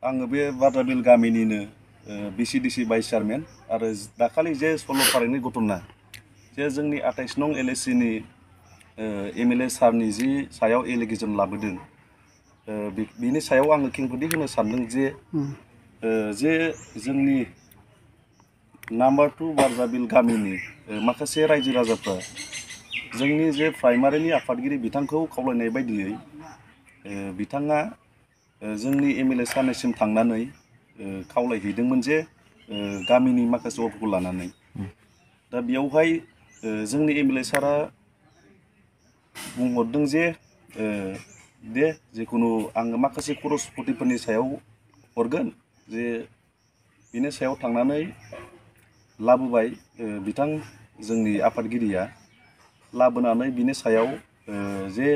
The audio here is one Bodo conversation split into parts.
आङो बे बाद्राबिल गामिनिनो बिसिडिसि भाइस चेयारमेन आरो दाखालि जे सल्ल'फारानि घटना जे जोंनि 28 नं LAC-नि MLA सारनि जि सायाव एलिगेसन लाबोदों बिनि सायाव आङो खेंफोरथि होनो सानदों जे जोंनि नाम्बार 2 बाद्राबिल गामिनि माखासे रायजो राजाफ्रा जोंनि जे प्राइमारिनि आफादगिरि बिथांखौ खावलायनाय बायदियै बिथाङा जोंनि MLA सारनिसिम थांनानै खावलायहैदोंमोन जे गामिनि माखासे अट'खौ लानानै दा बेयावहाय जोंनि MLA सारा बुंहरदों जे जिखुनु आङो माखासे खरसपतिफोरनि सायाव हरगोन जे बिनि सायाव थांनानै लाबोबाय बिथां जोंनि आफादगिरिया लाबोनानै बिनि सायाव जे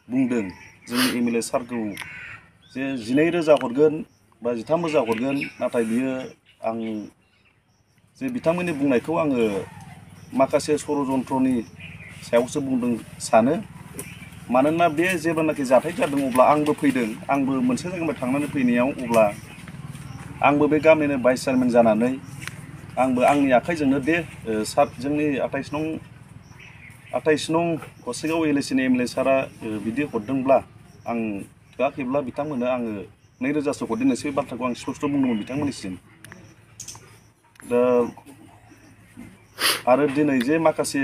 बुंदों जोंनि MLA सारखौ जे 12,000 हरगोन बा 13,000 हरगोन नाथाय बियो आं जे बिथांमोननि बुंनायखौ आङो माखासे षड़यन्त्रनि सायावसो बुंदों सानो मानोना बे जेब्लानाखि जाथाय जादों अब्ला आंबो फैदों आंबो मोनसे जायगानिफ्राय थांनानै फैनायाव अब्ला आंबो बे गामिनि भाइस चेयारमेन जानानै आंबो आंनि आखाइजोंनो जोंनि 28 नं गसाइगाव LAC-नि MLA सारा बिदि हरदोंब्ला आं थोआखैब्ला बिथांमोननो आङो 2,000सो हरदोंनोसै बे बाथ्राखौ आं स्पष्ट बुंदोंमोन बिथांमोननिसिम दा आरो दिनै जे माखासे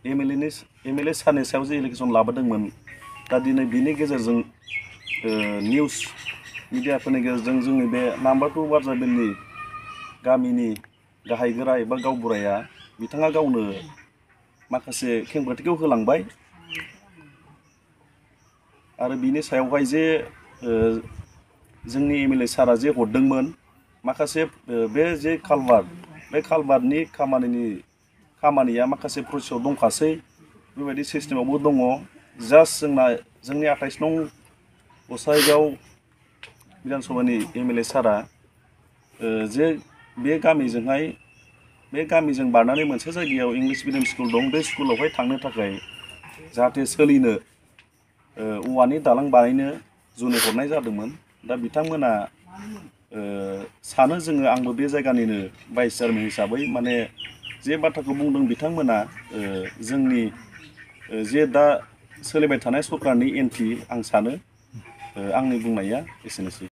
MLA सारनि सायाव जे एलिगेसन लाबोदोंमोन दा दिनै बिनि गेजेरजों निउस मिडियाफोरनि गेजेरजों जोंनि बे नाम्बार 2 बाद्राबिलनि गामिनि गाहाय गोरा एबा गावबुराया बिथाङा गावनो माखासे खेंफोरथिखौ होलांबाय आरो बिनि सायावहाय जे जोंनि MLA सारा जे हरदोंमोन माखासे बे जे कालभार्ट बे कालभार्टनि खामानिया माखासे प्रसेसआव दंखासै बेबायदि सिस्टेमावबो दङ जास्ट जोंनि 28 नं गसाइगाव बिधान सभानि MLA सारा जे बे गामिजों बारनानै मोनसे जायगायाव इंलिश मिडियाम स्कुल दं बे स्कुलावहाय थांनो थाखाय जाहाथे सोलिनो औवानि दालां बानायनो जुनि हरनाय जादोंमोन दा बिथांमोना सानो जोङो आंबो बे जायगानिनो भाइस चेयारमेन हिसाबै माने जे बाथ्राखौ बुंदों बिथांमोना जोंनि जे दा सोलिबाय थानाय सरकारनि एन्टि आं सानो आंनि बुंनाया एसेनोसै।